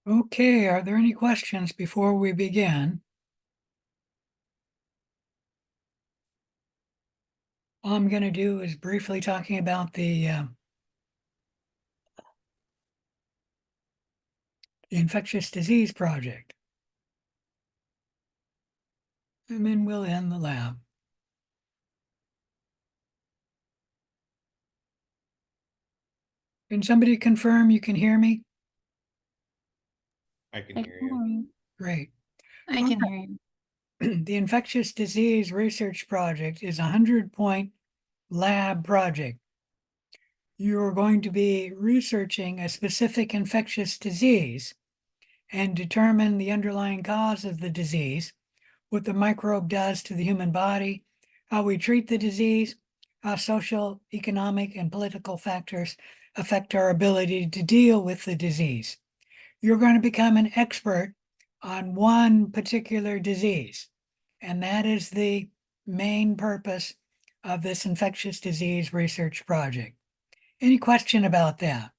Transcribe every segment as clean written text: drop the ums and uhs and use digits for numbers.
Okay, are there any questions before we begin? All I'm going to do is briefly talking about the infectious disease project, and then we'll end the lab. Can somebody confirm you can hear me? I can hear you. hear you. Great. I can hear you. The infectious disease research project is a 100-point lab project. You're going to be researching a specific infectious disease and determine the underlying cause of the disease, what the microbe does to the human body, how we treat the disease, how social, economic, and political factors affect our ability to deal with the disease. You're going to become an expert on one particular disease, and that is the main purpose of this infectious disease research project. Any question about that?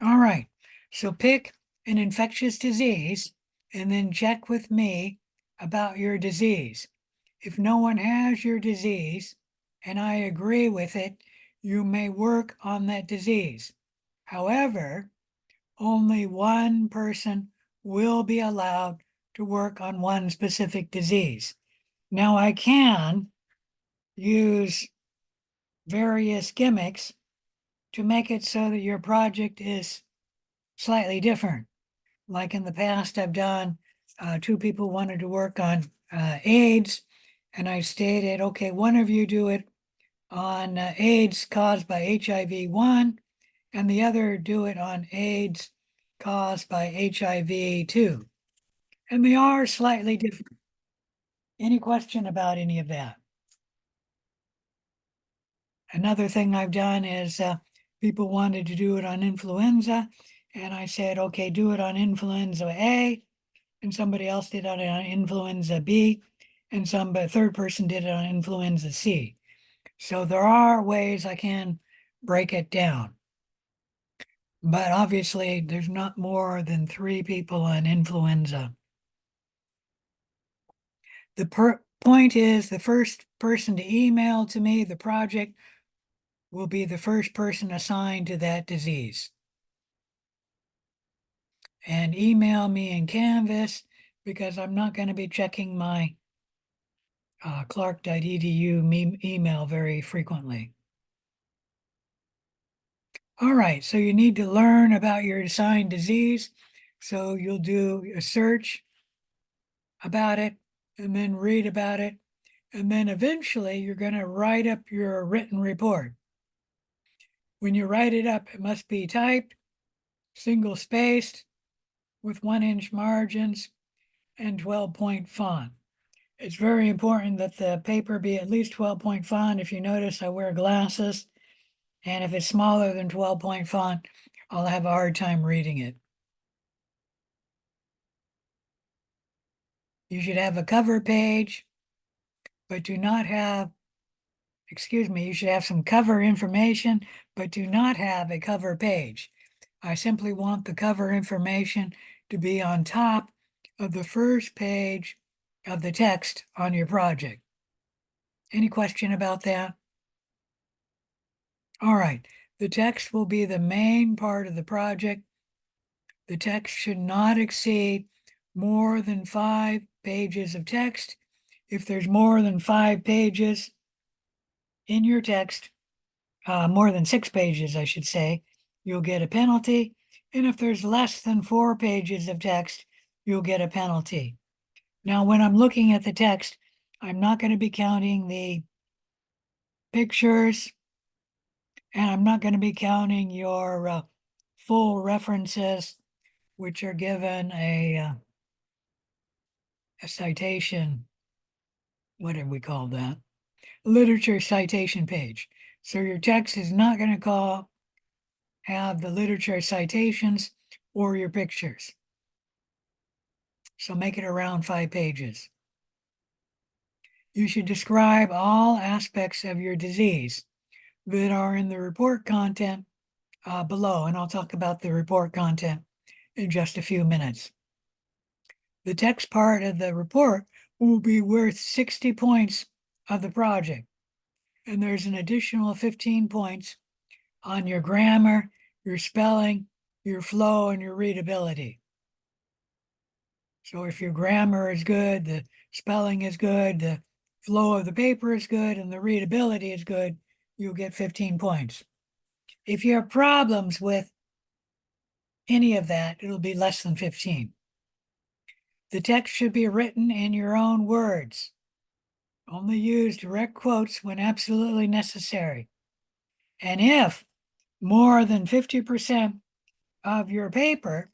All right, so pick an infectious disease and then check with me about your disease. If no one has your disease and I agree with it, you may work on that disease. However, only one person will be allowed to work on one specific disease. Now, I can use various gimmicks to make it so that your project is slightly different. Like in the past, I've done, two people wanted to work on AIDS, and I stated, okay, one of you do it on AIDS caused by HIV-1, and the other do it on AIDS caused by HIV-2. And they are slightly different. Any question about any of that? Another thing I've done is people wanted to do it on influenza, and I said, okay, do it on influenza A, and somebody else did it on influenza B, and some third person did it on influenza C. So there are ways I can break it down. But obviously, there's not more than 3 people on influenza. The point is, the first person to email to me the project will be the first person assigned to that disease. And email me in Canvas, because I'm not going to be checking my clark.edu email very frequently. All right, so you need to learn about your assigned disease. So you'll do a search about it and then read about it. And then eventually you're going to write up your written report. When you write it up, it must be typed, single spaced, with 1-inch margins and 12-point font. It's very important that the paper be at least 12-point font. If you notice, I wear glasses, and if it's smaller than 12-point font, I'll have a hard time reading it. You should have a cover page, but do not have, you should have some cover information, but do not have a cover page. I simply want the cover information to be on top of the first page of the text on your project. Any question about that? All right, the text will be the main part of the project. The text should not exceed more than 5 pages of text. If there's more than 5 pages in your text, more than 6 pages, I should say, you'll get a penalty. And if there's less than 4 pages of text, you'll get a penalty. Now, when I'm looking at the text, I'm not going to be counting the pictures, and I'm not going to be counting your full references, which are given a citation. What did we call that? Literature citation page. So your text is not going to have the literature citations or your pictures. So make it around 5 pages. You should describe all aspects of your disease that are in the report content below, and I'll talk about the report content in just a few minutes. The text part of the report will be worth 60 points of the project, and there's an additional 15 points on your grammar, your spelling, your flow, and your readability. So if your grammar is good, the spelling is good, the flow of the paper is good, and the readability is good, you'll get 15 points. If you have problems with any of that, it'll be less than 15. The text should be written in your own words. Only use direct quotes when absolutely necessary. And if more than 50% of your paper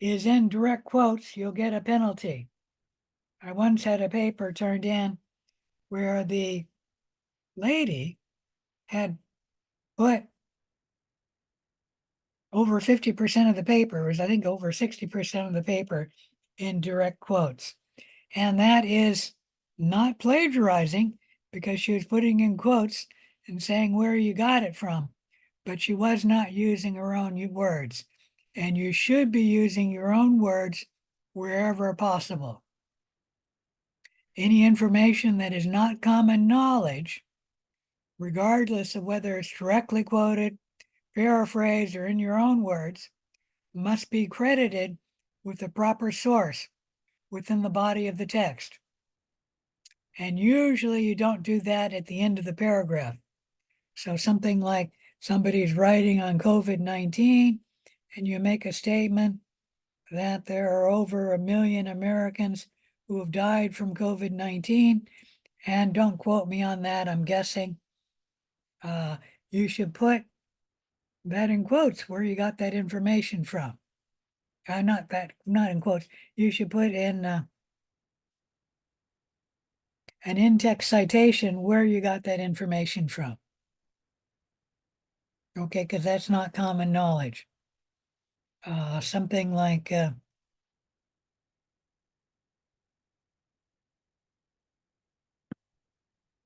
is in direct quotes, you'll get a penalty. I once had a paper turned in where the lady had put over 50% of the paper, was I think over 60% of the paper in direct quotes. And that is not plagiarizing because she was putting in quotes and saying where you got it from, but she was not using her own words. And you should be using your own words wherever possible. Any information that is not common knowledge, regardless of whether it's directly quoted, paraphrased, or in your own words, must be credited with the proper source within the body of the text. And usually you don't do that at the end of the paragraph. So something like somebody's writing on COVID-19 and you make a statement that there are over 1 million Americans who have died from COVID-19, and don't quote me on that, I'm guessing. You should put that in quotes where you got that information from. Not in quotes. You should put in an in-text citation where you got that information from. Okay, because that's not common knowledge. Something like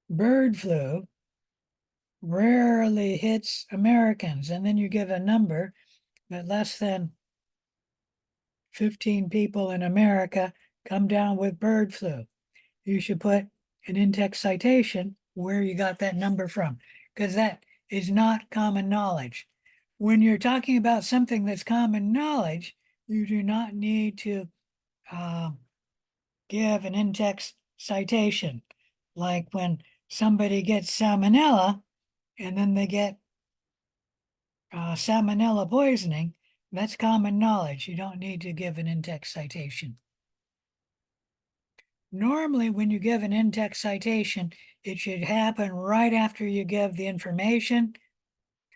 bird flu rarely hits Americans, and then you give a number that less than 15 people in America come down with bird flu. You should put an in-text citation where you got that number from, because that is not common knowledge. When you're talking about something that's common knowledge, you do not need to give an in-text citation. Like when somebody gets salmonella and then they get salmonella poisoning, that's common knowledge. You don't need to give an in-text citation. Normally, when you give an in-text citation, it should happen right after you give the information.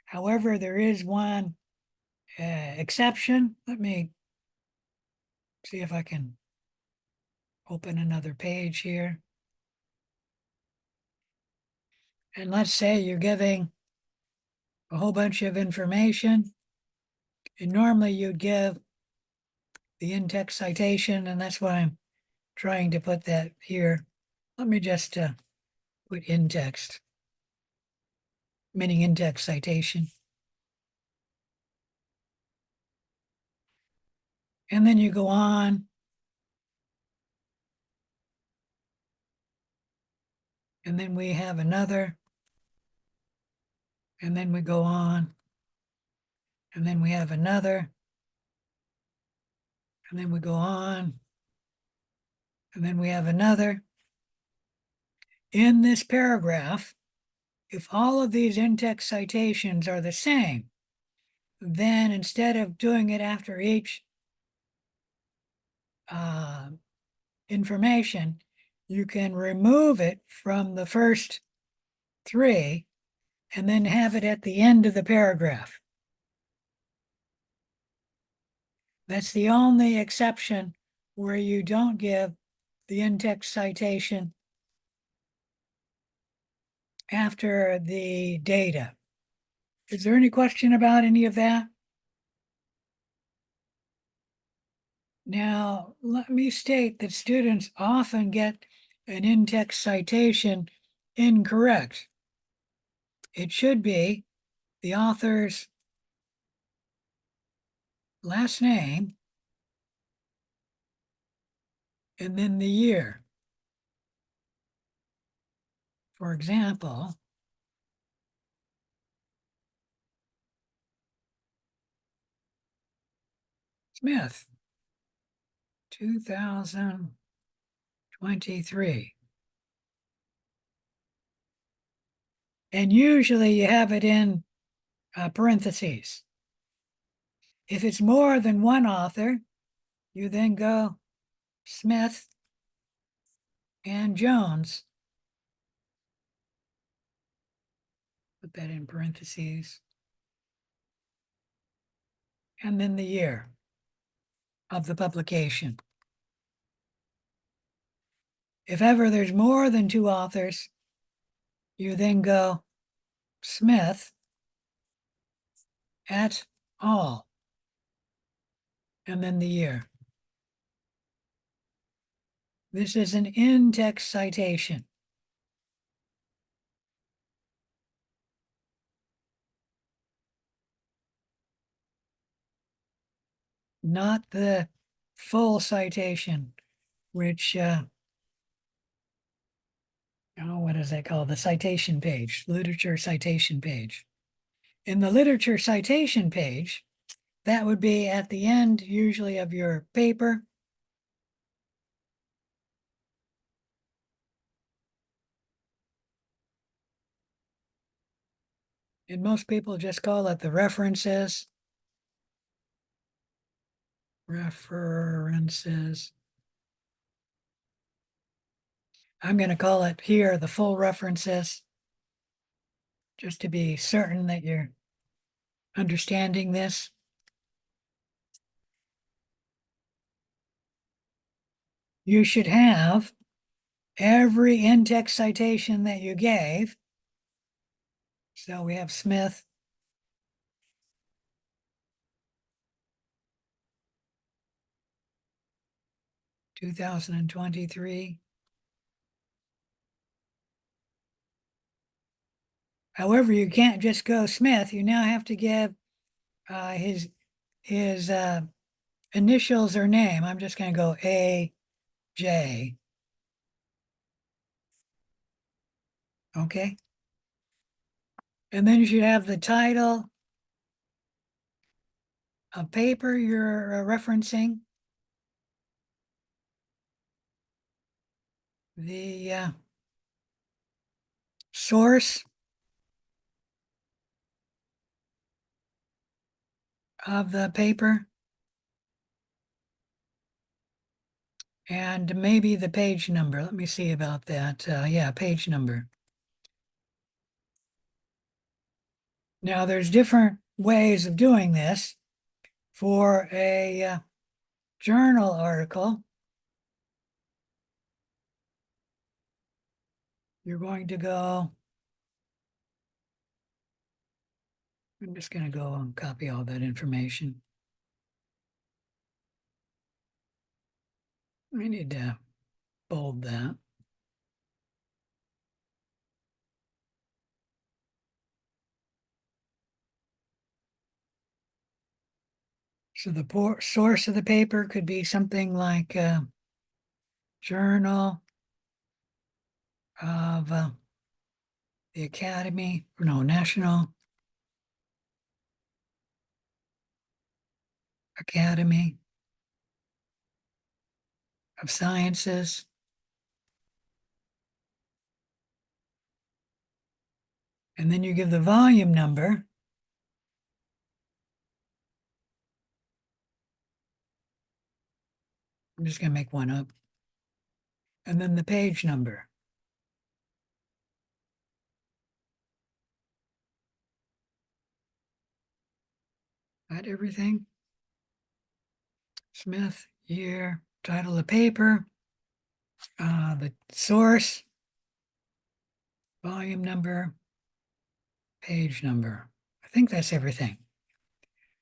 However, there is one exception. Let me see if I can open another page here. And let's say you're giving a whole bunch of information, and normally you'd give the in-text citation, and that's why I'm trying to put that here. Let me just put in-text, meaning in-text citation. And then you go on. And then we have another. And then we go on. And then we have another. And then we go on. And then we have another. In this paragraph, if all of these in-text citations are the same, then instead of doing it after each information, you can remove it from the first 3 and then have it at the end of the paragraph. That's the only exception where you don't give the in-text citation after the data. Is there any question about any of that? Now, let me state that students often get an in-text citation incorrect. It should be the author's last name, and then the year. For example, Smith, 2023. And usually you have it in parentheses. If it's more than one author, you then go Smith and Jones. Put that in parentheses. And then the year of the publication. If ever there's more than two authors, you then go Smith et al. And then the year. This is an in-text citation. Not the full citation, which, what is that called? The citation page, literature citation page. In the literature citation page, that would be at the end, usually of your paper. And most people just call it the references. References. I'm going to call it here the full references, just to be certain that you're understanding this. You should have every in-text citation that you gave. So we have Smith, (2023). However, you can't just go Smith. You now have to give his initials or name. I'm just going to go A.J. Okay. And then you should have the title of paper you're referencing, the source of the paper, and maybe the page number. Let me see about that. Yeah, page number. Now, there's different ways of doing this. For a journal article, you're going to go, I'm just going to go and copy all that information. I need to bold that. So the source of the paper could be something like Journal of the Academy, no, National Academy of Sciences. And then you give the volume number. I'm just going to make one up. And then the page number. Got everything? Smith, year, title of the paper, the source, volume number, page number. I think that's everything.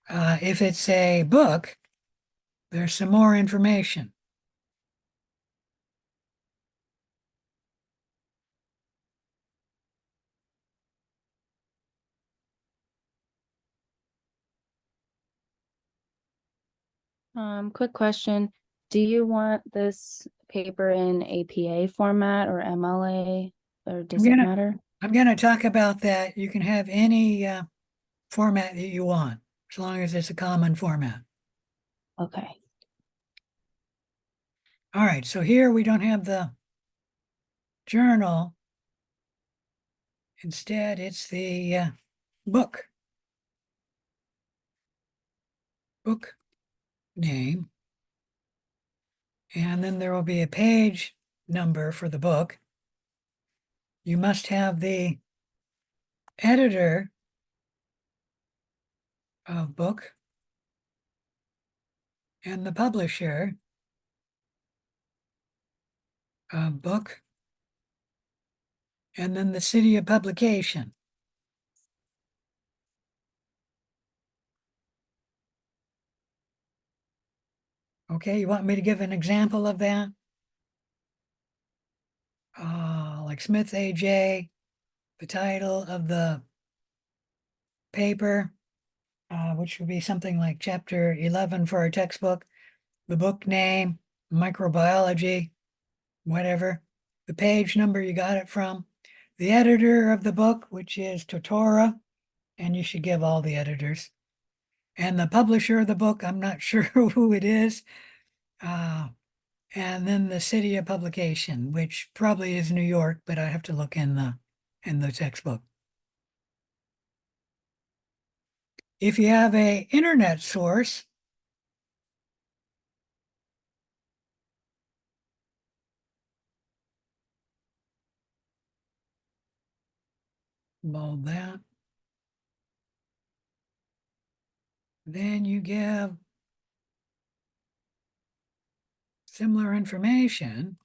If it's a book, there's some more information. Quick question. Do you want this paper in APA format or MLA, or does it matter? I'm gonna talk about that. You can have any format that you want, as long as it's a common format. Okay. All right, so here we don't have the journal. Instead, it's the book. Book name. And then there will be a page number for the book. You must have the editor of book and the publisher of book, and then the city of publication. Okay, you want me to give an example of that? Like Smith AJ, the title of the paper, which would be something like chapter 11 for our textbook, the book name, microbiology, whatever, the page number you got it from, the editor of the book, which is Totora, and you should give all the editors, and the publisher of the book, I'm not sure who it is, and then the city of publication, which probably is New York, but I have to look in the textbook. If you have a internet source, bold that, then you give similar information.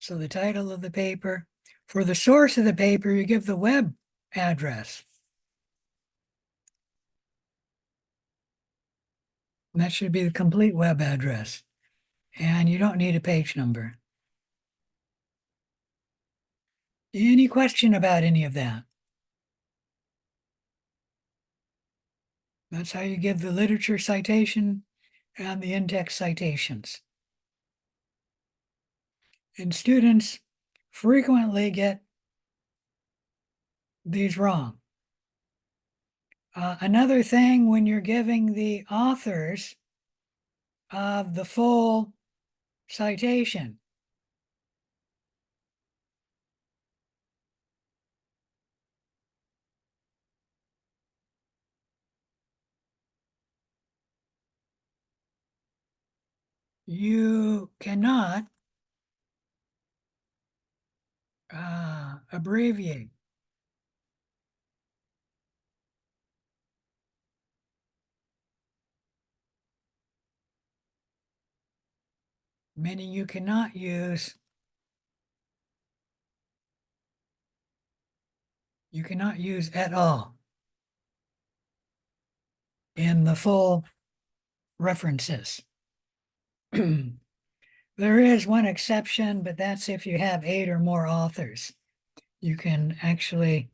So the title of the paper. For the source of the paper, you give the web address. And that should be the complete web address. And you don't need a page number. Any question about any of that? That's how you give the literature citation and the in-text citations. And students frequently get these wrong. Another thing, when you're giving the authors of the full citation, you cannot abbreviate. Meaning you cannot use at all in the full references. There is one exception, but that's if you have 8 or more authors. You can actually,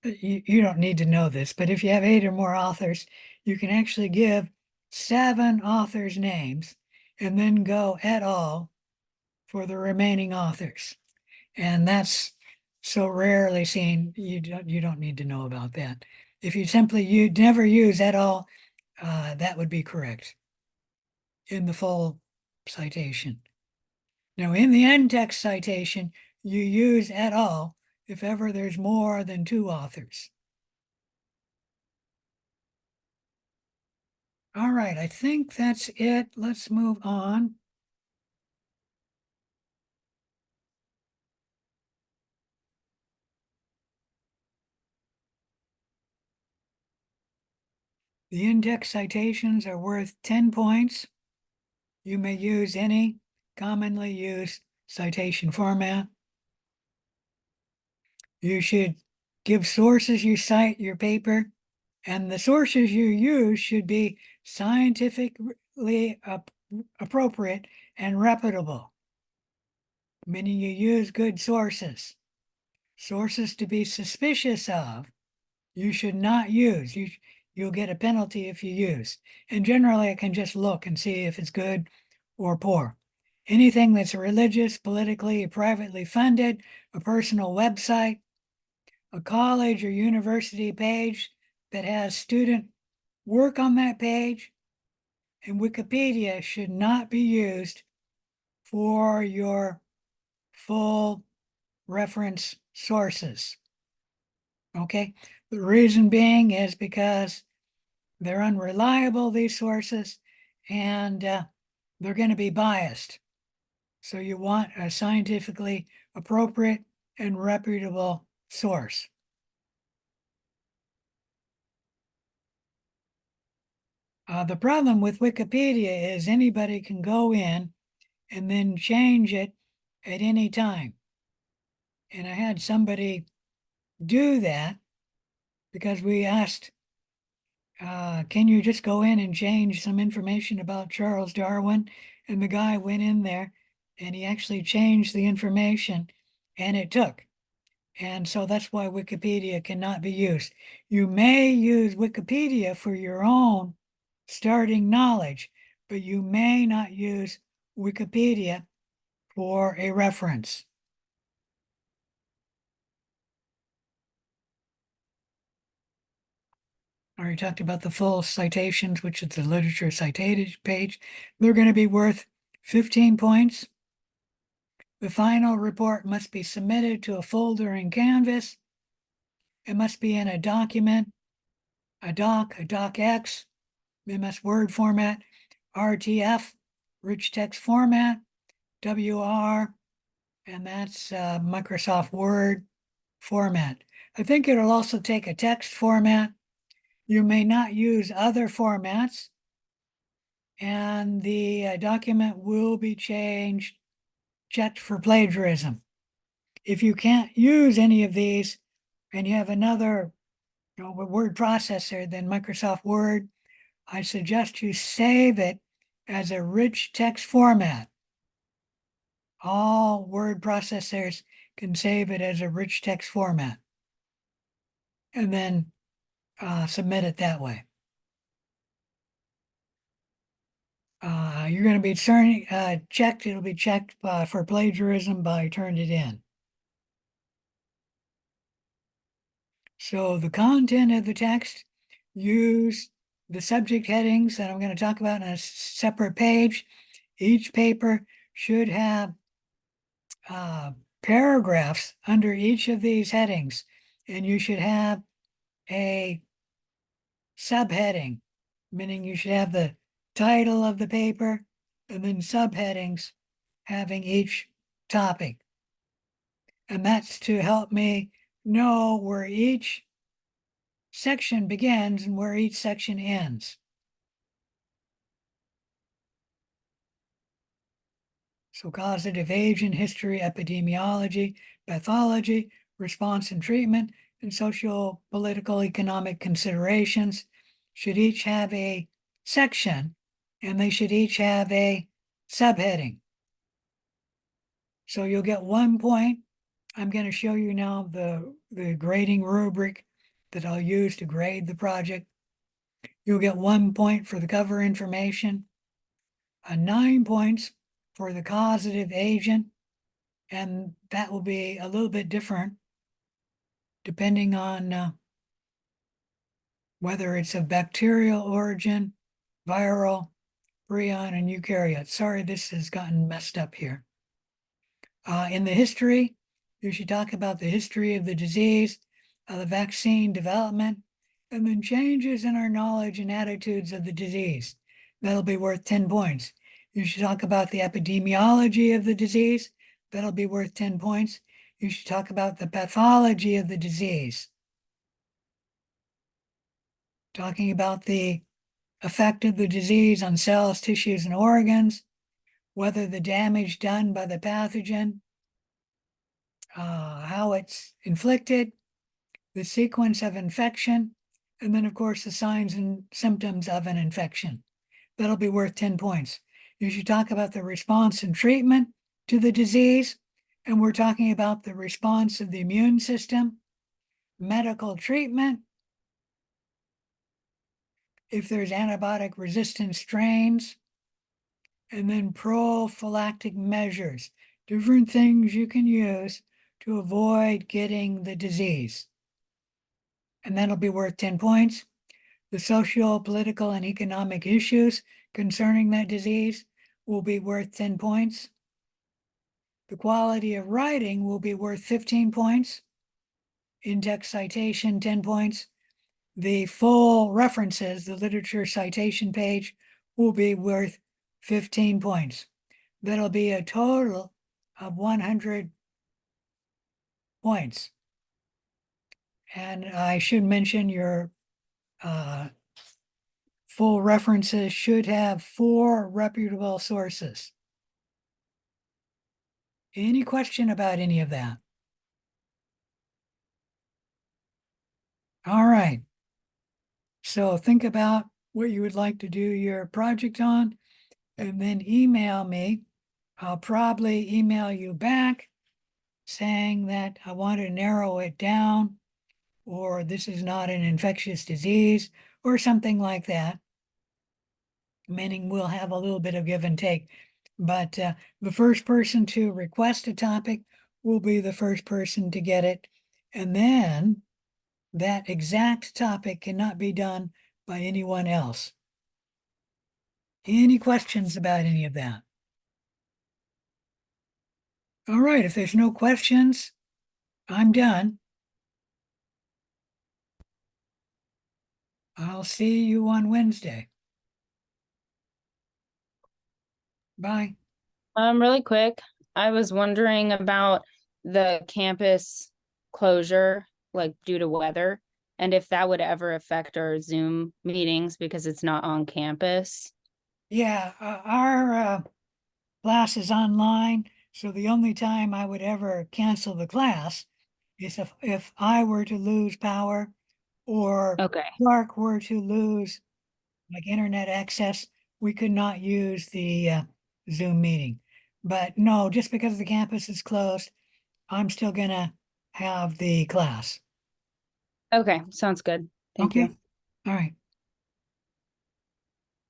you don't need to know this, but if you have 8 or more authors, you can actually give 7 authors' names and then go et al. For the remaining authors. And that's so rarely seen, you don't need to know about that. If you never use et al, that would be correct in the full citation. Now, in the in-text citation, you use et al if ever there's more than 2 authors. All right, I think that's it. Let's move on. The in-text citations are worth 10 points. You may use any commonly used citation format. You should give sources you cite your paper, and the sources you use should be scientifically appropriate and reputable, meaning you use good sources. Sources to be suspicious of, you should not use. You'll get a penalty if you use. And generally, I can just look and see if it's good or poor. Anything that's religious, politically, privately funded, a personal website, a college or university page that has student work on that page, and Wikipedia should not be used for your full reference sources. Okay, the reason being is because they're unreliable, these sources, and they're going to be biased. So you want a scientifically appropriate and reputable source. The problem with Wikipedia is anybody can go in and then change it at any time. And I had somebody do that because we asked, can you just go in and change some information about Charles Darwin? And the guy went in there and he actually changed the information and it took. And so that's why Wikipedia cannot be used. You may use Wikipedia for your own starting knowledge, but you may not use Wikipedia for a reference. I already talked about the full citations, which is the literature cited page. They're going to be worth 15 points. The final report must be submitted to a folder in Canvas. It must be in a document, a docx, MS Word format, RTF, rich text format, WR, and that's Microsoft Word format. I think it'll also take a text format. You may not use other formats, and the document will be checked for plagiarism. If you can't use any of these and you have another word processor than Microsoft Word, I suggest you save it as a rich text format. All word processors can save it as a rich text format and then submit it that way. You're going to be checked. It'll be checked for plagiarism by Turnitin. So the content of the text, use the subject headings that I'm going to talk about in a separate page. Each paper should have paragraphs under each of these headings, and you should have a subheading, meaning you should have the title of the paper and then subheadings having each topic. And that's to help me know where each section begins and where each section ends. So causative agent, history, epidemiology, pathology, response and treatment, and social, political, economic considerations should each have a section, and they should each have a subheading. So you'll get 1 point. I'm going to show you now the grading rubric that I'll use to grade the project. You'll get 1 point for the cover information, 9 points for the causative agent, and that will be a little bit different depending on whether it's of bacterial origin, viral, prion, and eukaryote. Sorry, this has gotten messed up here. In the history, you should talk about the history of the disease, the vaccine development, and then changes in our knowledge and attitudes of the disease. That'll be worth 10 points. You should talk about the epidemiology of the disease. That'll be worth 10 points. You should talk about the pathology of the disease. Talking about the effect of the disease on cells, tissues, and organs, whether the damage done by the pathogen, how it's inflicted, the sequence of infection, and then, of course, the signs and symptoms of an infection. That'll be worth 10 points. You should talk about the response and treatment to the disease, And we're talking about the response of the immune system, medical treatment, if there's antibiotic resistant strains, and then prophylactic measures, different things you can use to avoid getting the disease. And that'll be worth 10 points. The social, political, and economic issues concerning that disease will be worth 10 points. The quality of writing will be worth 15 points. In-text citation, 10 points. The full references, the literature citation page, will be worth 15 points. That'll be a total of 100 points. And I should mention your full references should have 4 reputable sources. Any question about any of that? All right. So think about what you would like to do your project on, and then email me. I'll probably email you back saying that I want to narrow it down, or this is not an infectious disease, or something like that. Meaning we'll have a little bit of give and take. But the first person to request a topic will be the first person to get it. And then that exact topic cannot be done by anyone else. Any questions about any of that? All right, if there's no questions, I'm done. I'll see you on Wednesday. Bye. Really quick, I was wondering about the campus closure, like due to weather, and if that would ever affect our Zoom meetings because it's not on campus. Yeah, our class is online, so the only time I would ever cancel the class is if I were to lose power or Okay. Clark were to lose like internet access, we could not use the Zoom meeting. But no, just because the campus is closed, I'm still gonna have the class. Okay, sounds good. Thank Okay, you. all right.